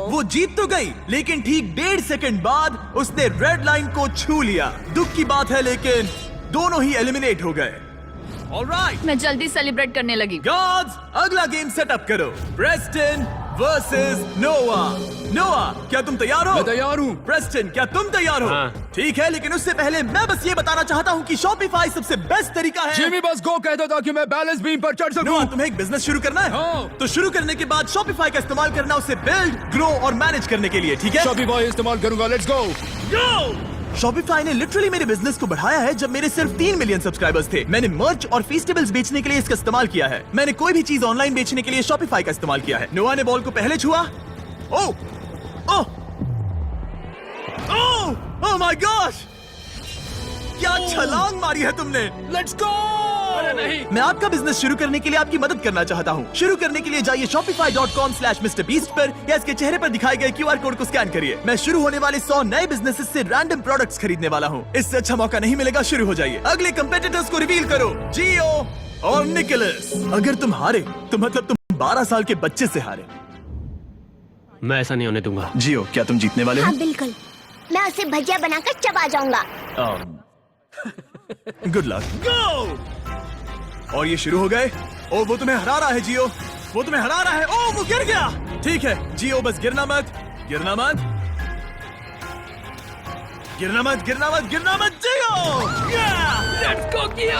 वो जीत तो गई, लेकिन ठीक 1.5 सेकंड बाद उसने रेड लाइन को छू लिया। दुख की बात है, लेकिन दोनों ही एलिमिनेट हो गए। ऑलराइट, मैं जल्दी सेलिब्रेट करने लगी। गॉड्स, अगला गेम सेटअप करो। प्रेस्टन वर्सेस नोआ। नोआ, क्या तुम तैयार हो? मैं तैयार हूँ। प्रेस्टन, क्या तुम तैयार हो? हाँ। ठीक है, लेकिन उससे पहले मैं बस ये बताना चाहता हूँ कि शॉपिफाई सबसे बेस्ट तरीका है। जिमी बस गो कहता था कि मैं बैलेंस बीम पर चढ़ सकूं। नोआ, तुम्हें एक बिजनेस शुरू करना है? हाँ। तो शुरू करने के बाद शॉपिफाई का इस्तेमाल करना, उसे बिल्ड, ग्रो और मैनेज करने के लिए, ठीक है? शॉपिफाई इस्तेमाल करूंगा। Let's go. शॉपिफाई ने लिटरली मेरे बिजनेस को बढ़ाया है। जब मेरे सिर्फ 3 मिलियन सब्सक्राइबर्स थे, मैंने मर्च और फेस्टिवल्स बेचने के लिए इसका इस्तेमाल किया है। मैंने कोई भी चीज ऑनलाइन बेचने के लिए शॉपिफाई का इस्तेमाल किया है। नोआ ने बॉल को पहले छुआ। ओह ओह ओह ओह माय गॉश, क्या छलांग मारी है तुमने। Let's go. अरे नहीं। मैं आपका बिजनेस शुरू करने के लिए आपकी मदद करना चाहता हूँ। शुरू करने के लिए जाइए shopify.com/MrBeast पर या इसके चेहरे पर दिखाए गए QR कोड को स्कैन करिए। मैं शुरू होने वाले 100 नए बिजनेसेस से रैंडम प्रोडक्ट्स खरीदने वाला हूँ। इससे अच्छा मौका नहीं मिलेगा। शुरू हो जाइए। अगले कंपेटिटर्स को रिवील करो, जियो और निकोलस। अगर तुम हारे तो मतलब तुम 12 साल के बच्चे से हारे। मैं ऐसा नहीं होने दूंगा। जियो, क्या तुम जीतने वाले हो? हाँ बिल्कुल, मैं उसे भजिया बनाकर चबा जाऊंगा। Good luck. गो। और ये शुरू हो गए। ओ, वो तुम्हें हरा रहा है जियो, वो तुम्हें हरा रहा है। ओ, वो गिर गया। ठीक है जियो, बस गिरना मत, गिरना मत, गिरना मत, गिरना मत, गिरना मत जियो। लेट्स गो किया।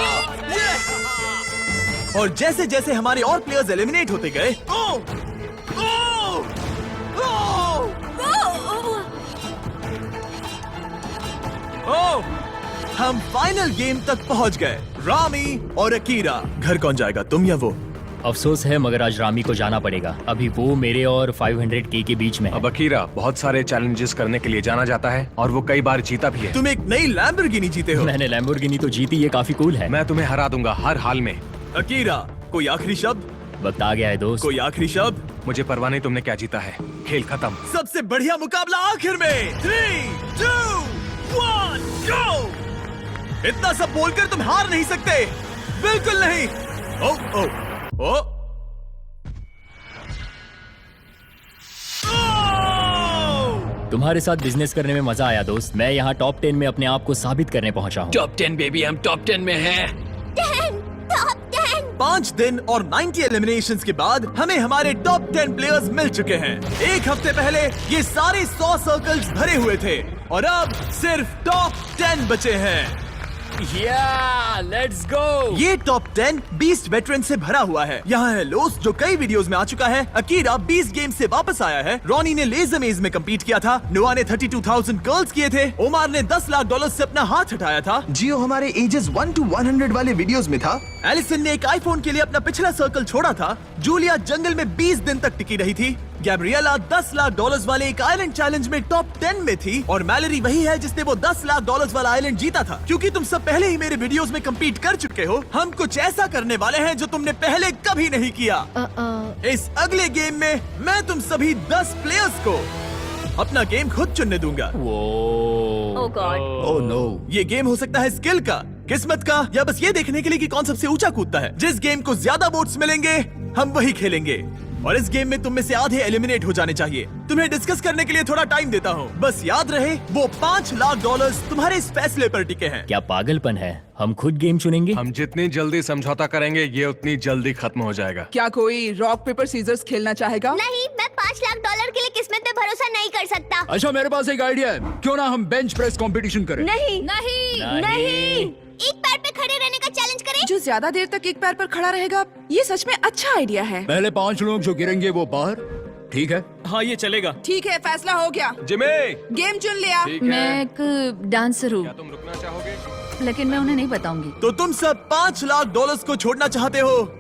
और जैसे जैसे हमारे और प्लेयर्स एलिमिनेट होते गए, ओ ओ ओ ओ, हम फाइनल गेम तक पहुंच गए। रामी और अकीरा। घर कौन जाएगा, तुम या वो? अफसोस है मगर आज रामी को जाना पड़ेगा। अभी वो मेरे और 500K के बीच में है। अब अकीरा बहुत सारे चैलेंजेस करने के लिए जाना जाता है और वो कई बार जीता भी है। तुम एक नई लैम्बोर्गिनी जीते हो। मैंने लैम्बोर्गिनी तो जीती, ये काफी कूल है। मैं तुम्हें हरा दूंगा हर हाल में। अकीरा, कोई आखिरी शब्द? वक्त आ गया है दोस्त। कोई आखिरी शब्द? मुझे परवाह नहीं तुमने क्या जीता है। खेल खत्म। सबसे बढ़िया मुकाबला आखिर में। 3, 2, 1, गो। इतना सब बोलकर तुम हार नहीं सकते, बिल्कुल नहीं। ओ ओ ओ तुम्हारे साथ बिजनेस करने में मजा आया दोस्त। मैं यहाँ टॉप 10 में अपने आप को साबित करने पहुँचा हूँ। टॉप 10 बेबी, हम टॉप 10 में हैं। 5 दिन और 90 एलिमिनेशंस के बाद हमें हमारे टॉप 10 प्लेयर्स मिल चुके हैं। एक हफ्ते पहले ये सारे 100 सर्कल्स भरे हुए थे और अब सिर्फ टॉप 10 बचे हैं। Let's go. ये टॉप 10 बीस्ट वेटरन से भरा हुआ है। यहाँ है लोस, जो कई वीडियोस में आ चुका है। अकीरा 20 गेम से वापस आया है। रॉनी ने लेजर मेज में कम्पीट किया था। नोआ ने 32,000 कर्ल्स किए थे। ओमार ने $10 लाख से अपना हाथ हटाया था। जियो हमारे एजेस 1 to 100 वाले वीडियोस में था। एलिसन ने एक आईफोन के लिए अपना पिछला सर्कल छोड़ा था। जूलिया जंगल में 20 दिन तक टिकी रही थी। गैब्रिएला $10 लाख वाले एक आइलैंड चैलेंज में टॉप 10 में थी। और मैलरी वही है जिसने वो $10 लाख वाला आइलैंड जीता था। क्योंकि तुम सब पहले ही मेरे वीडियोस में कम्पीट कर चुके हो, हम कुछ ऐसा करने वाले हैं जो तुमने पहले कभी नहीं किया। इस अगले गेम में मैं तुम सभी 10 प्लेयर्स को अपना गेम खुद चुनने दूंगा। Oh God. Oh no. ये गेम हो सकता है स्किल का, किस्मत का, या बस ये देखने के लिए कि कौन सबसे ऊंचा कूदता है। जिस गेम को ज्यादा वोट्स मिलेंगे हम वही खेलेंगे। और इस गेम में तुम में से आधे एलिमिनेट हो जाने चाहिए। तुम्हें डिस्कस करने के लिए थोड़ा टाइम देता हूँ। बस याद रहे, वो $5 लाख तुम्हारे इस फैसले पर टिके हैं। क्या पागलपन है, हम खुद गेम चुनेंगे। हम जितनी जल्दी समझौता करेंगे ये उतनी जल्दी खत्म हो जाएगा। क्या कोई रॉक पेपर सीजर्स खेलना चाहेगा? नहीं, मैं $5 लाख के लिए किस्मत पे भरोसा नहीं कर सकता। अच्छा मेरे पास एक आइडिया है, क्यों ना हम बेंच प्रेस कंपटीशन करें। नहीं नहीं नहीं, एक पैर पे खड़े रहने का चैलेंज करें। जो ज्यादा देर तक एक पैर पर खड़ा रहेगा, ये सच में अच्छा आइडिया है। पहले 5 लोग जो गिरेंगे वो बाहर, ठीक है? हाँ ये चलेगा। ठीक है, फैसला हो गया। जिमी, गेम चुन लिया। मैं एक डांसर हूँ, तुम रुकना चाहोगे? लेकिन मैं उन्हें नहीं बताऊंगी। तो तुम सब $5 लाख को छोड़ना चाहते हो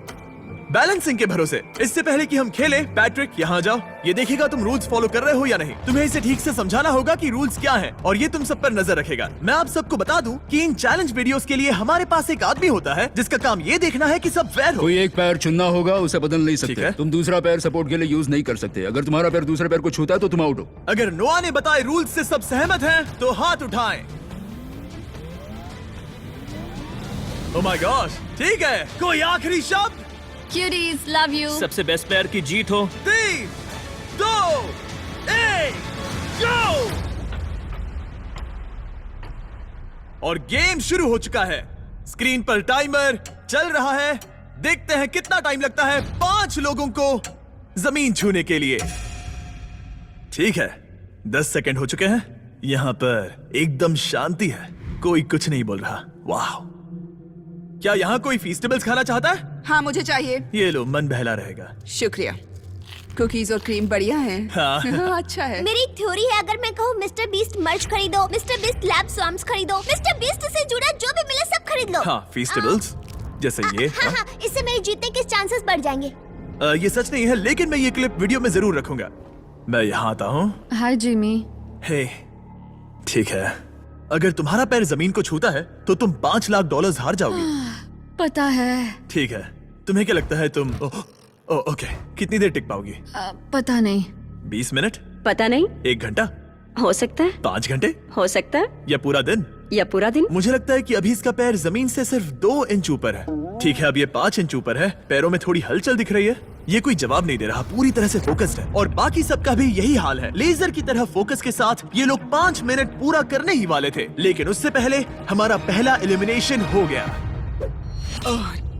बैलेंसिंग के भरोसे। इससे पहले कि हम खेले, पैट्रिक यहाँ जाओ। ये देखेगा तुम रूल्स फॉलो कर रहे हो या नहीं। तुम्हें इसे ठीक से समझाना होगा कि रूल्स क्या हैं, और ये तुम सब पर नजर रखेगा। मैं आप सबको बता दूं कि इन चैलेंज वीडियोस के लिए हमारे पास एक आदमी होता है जिसका काम ये देखना है कि सब फेयर हो। कोई एक पैर चुनना होगा, उसे बदल नहीं ठीक सकते। है। तुम दूसरा पैर सपोर्ट के लिए यूज नहीं कर सकते। अगर तुम्हारा पैर दूसरे पैर को छूता है तो तुम आउट हो। अगर नोआ ने बताए रूल्स से सब सहमत हैं तो हाथ उठाएं। ओह माय गॉश, ठीक है। कोई आखिरी शब्द? Cuties, love you. सबसे बेस्ट प्लेयर की जीत हो। 3, 2, और गेम शुरू हो चुका है। स्क्रीन पर टाइमर चल रहा है। देखते हैं कितना टाइम लगता है 5 लोगों को जमीन छूने के लिए। ठीक है, 10 सेकंड हो चुके हैं। यहां पर एकदम शांति है, कोई कुछ नहीं बोल रहा। वाह, क्या यहां कोई फीस्टेबल्स खाना चाहता है? हाँ मुझे चाहिए। ये लो, मन बहला रहेगा। शुक्रिया। कुकीज और क्रीम बढ़िया है। हाँ। अच्छा है। मेरी एक थ्योरी है, अगर मैं कहूँ मिस्टर बीस्ट मर्च खरीदो, मिस्टर बीस्ट लैब स्वाम्स खरीदो, मिस्टर बीस्ट से जुड़ा जो भी मिले सब खरीद लो। हाँ, फीस्टेबल्स जैसे ये। हाँ हाँ, इससे मेरे जीतने के चांसेस बढ़ जाएंगे। ये सच नहीं है, लेकिन मैं ये क्लिप वीडियो में जरूर रखूंगा। मैं यहाँ आता हूँ। हाय जिमी। हे, ठीक है, अगर तुम्हारा पैर जमीन को छूता है तो तुम $5 लाख हार जाओगी। पता है। ठीक है, तुम्हें क्या लगता है तुम ओके, कितनी देर टिक पाओगी? पता नहीं। 20 मिनट? पता नहीं, 1 घंटा? हो सकता है, 5 घंटे? हो सकता है, या पूरा दिन? या पूरा दिन। मुझे लगता है कि अभी इसका पैर जमीन से सिर्फ 2 इंच ऊपर है। ठीक है, अब ये 5 इंच ऊपर है। पैरों में थोड़ी हलचल दिख रही है। ये कोई जवाब नहीं दे रहा, पूरी तरह से फोकस्ड है। और बाकी सबका भी यही हाल है। लेजर की तरह फोकस के साथ ये लोग 5 मिनट पूरा करने ही वाले थे, लेकिन उससे पहले हमारा पहला एलिमिनेशन हो गया।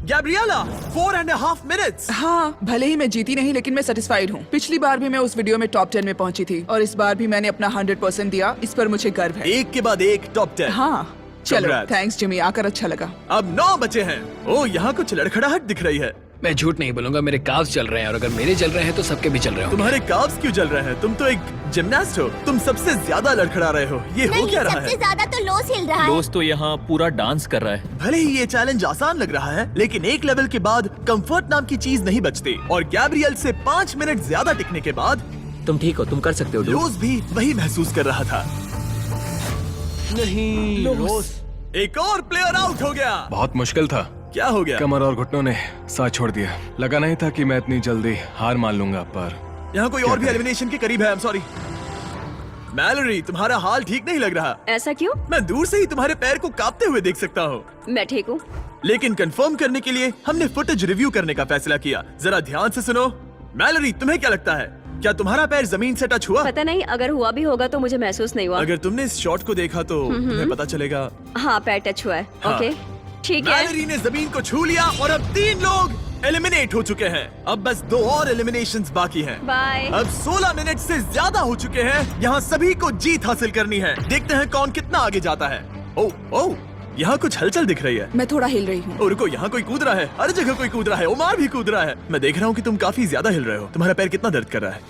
Gabriela, 4.5 minutes. हाँ, भले ही मैं जीती नहीं, लेकिन मैं सेटिस्फाइड हूँ। पिछली बार भी मैं उस वीडियो में टॉप 10 में पहुंची थी और इस बार भी मैंने अपना 100% दिया। इस पर मुझे गर्व है। एक के बाद एक टॉप 10। हाँ चलो, Congrats. थैंक्स जिमी, आकर अच्छा लगा। अब 9 बचे हैं। ओ, यहाँ कुछ लड़खड़ाहट दिख रही है। मैं झूठ नहीं बोलूंगा, मेरे काव्स चल रहे हैं और अगर मेरे चल रहे हैं तो सबके भी चल रहे होंगे। तुम्हारे काव्स क्यों जल रहे हैं? तुम तो एक जिमनास्ट हो। तुम सबसे ज्यादा लड़खड़ा रहे हो। ये हो नहीं, क्या रहा सबसे है? ज्यादा तो लोस हिल रहा है। दोस्त तो यहाँ पूरा डांस कर रहा है। भले ही ये चैलेंज आसान लग रहा है, लेकिन एक लेवल के बाद कंफर्ट नाम की चीज नहीं बचती। और गैब्रियल से 5 मिनट ज्यादा टिकने के बाद तुम ठीक हो, तुम कर सकते हो। लोस भी वही महसूस कर रहा था। नहीं, लोस। एक और प्लेयर आउट हो गया। बहुत मुश्किल था। क्या हो गया? कमर और घुटनों ने साथ छोड़ दिया। लगा नहीं था कि मैं इतनी जल्दी हार मान लूंगा, पर यहाँ कोई और भी एलिमिनेशन के करीब है। आई एम सॉरी मैलोरी, तुम्हारा हाल ठीक नहीं लग रहा। ऐसा क्यों? मैं दूर से ही तुम्हारे पैर को कांपते हुए देख सकता हूँ। मैं ठीक हूँ। लेकिन कंफर्म करने के लिए हमने फुटेज रिव्यू करने का फैसला किया। जरा ध्यान से सुनो। मैलोरी, तुम्हें क्या लगता है, क्या तुम्हारा पैर जमीन से टच हुआ? पता नहीं, अगर हुआ भी होगा तो मुझे महसूस नहीं हुआ। अगर तुमने इस शॉट को देखा तो तुम्हें पता चलेगा। हाँ, पैर टच हुआ है। हाँ। ओके, ठीक है। मैलोरी ने जमीन को छू लिया और अब 3 लोग एलिमिनेट हो चुके हैं। अब बस 2 और एलिमिनेशंस बाकी हैं। बाय। अब 16 मिनट से ज्यादा हो चुके हैं। यहाँ सभी को जीत हासिल करनी है। देखते हैं कौन कितना आगे जाता है। ओह, यहाँ कुछ हलचल दिख रही है। मैं थोड़ा हिल रही हूँ। रुको, यहाँ कोई कूद रहा है। हर जगह कोई कूद रहा है। ओमार भी कूद रहा है। मैं देख रहा हूँ कि तुम काफी ज्यादा हिल रहे हो। तुम्हारा पैर कितना दर्द कर रहा है?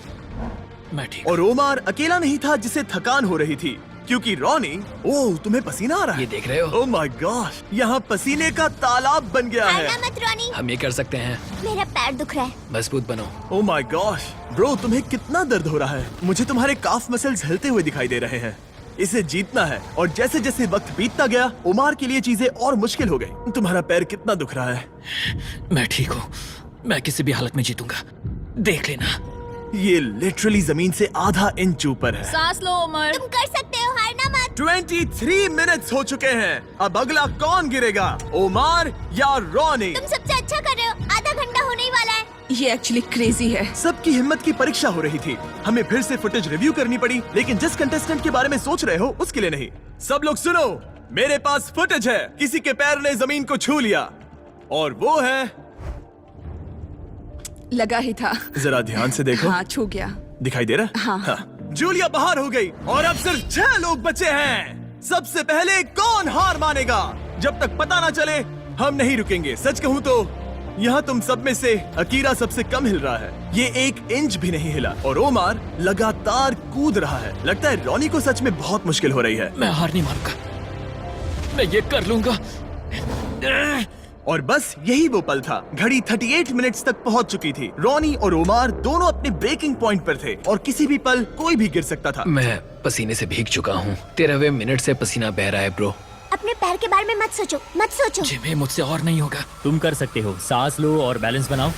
मैं ठीक। और ओमार अकेला नहीं था जिसे थकान हो रही थी, क्योंकि रॉनी, ओह, तुम्हें पसीना आ रहा है। ये देख रहे हो? ओह माय गॉश, यहाँ पसीने का तालाब बन गया है। हारना मत रॉनी, हम ये कर सकते हैं। मेरा पैर दुख रहा है। मजबूत बनो। ओह माय गॉश ब्रो, तुम्हें कितना दर्द हो रहा है। मुझे तुम्हारे काफ मसल्स हिलते हुए दिखाई दे रहे हैं। इसे जीतना है। और जैसे जैसे वक्त बीतता गया, ओमार के लिए चीजें और मुश्किल हो गई। तुम्हारा पैर कितना दुख रहा है? मैं ठीक हूँ, मैं किसी भी हालत में जीतूंगा, देख लेना। ये लिटरली जमीन से आधा इंच ऊपर है। सांस लो उमर। तुम कर सकते हो, हारना मत। 23 मिनट्स हो चुके हैं। अब अगला कौन गिरेगा, ओमार या रॉनी? तुम सबसे अच्छा कर रहे हो। आधा घंटा होने ही वाला है। ये एक्चुअली क्रेजी है। सबकी हिम्मत की परीक्षा हो रही थी। हमें फिर से फुटेज रिव्यू करनी पड़ी, लेकिन जिस कंटेस्टेंट के बारे में सोच रहे हो उसके लिए नहीं। सब लोग सुनो, मेरे पास फुटेज है। किसी के पैर ने जमीन को छू लिया और वो है, लगा ही था। जरा ध्यान से देखो। हाँ, छू गया। दिखाई दे रहा? हाँ। जूलिया बाहर हो गई और अब सिर्फ 6 लोग बचे हैं। सबसे पहले कौन हार मानेगा? जब तक पता ना चले हम नहीं रुकेंगे। सच कहूँ तो यहाँ तुम सब में से अकीरा सबसे कम हिल रहा है। ये 1 इंच भी नहीं हिला और ओमार लगातार कूद रहा है। लगता है रॉनी को सच में बहुत मुश्किल हो रही है। मैं हार नहीं मानूंगा, मैं ये कर लूंगा। और बस यही वो पल था। घड़ी 38 मिनट्स तक पहुंच चुकी थी। रॉनी और ओमार दोनों अपने ब्रेकिंग पॉइंट पर थे और किसी भी पल कोई भी गिर सकता था। मैं पसीने से भीग चुका हूँ। 13वें मिनट से पसीना बह रहा है ब्रो। अपने पैर के बारे में मत सोचो, मत सोचो। जिमी, मुझसे और नहीं होगा। तुम कर सकते हो, सांस लो और बैलेंस बनाओ।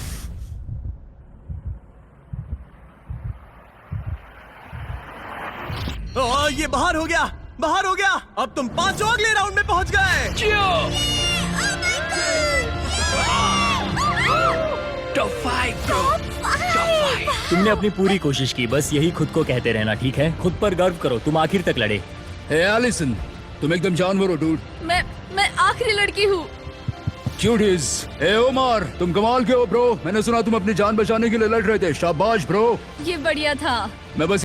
ये बाहर हो गया, बाहर हो गया। अब तुम 5 अगले राउंड में पहुंच गए। Top 5 bro, top 5। तुमने अपनी पूरी कोशिश की, बस यही खुद को कहते रहना, ठीक है? खुद पर गर्व करो, तुम आखिर तक लड़े। हे एलिसन, तुम एकदम जानवर हो डूड। मैं आखिरी लड़की हूँ। क्यूटीज। ए ओमार, तुम कमाल के हो ब्रो। मैंने सुना तुम अपनी जान बचाने के लिए लड़ रहे थे। शाबाश ब्रो। ये बढ़िया था। मैं बस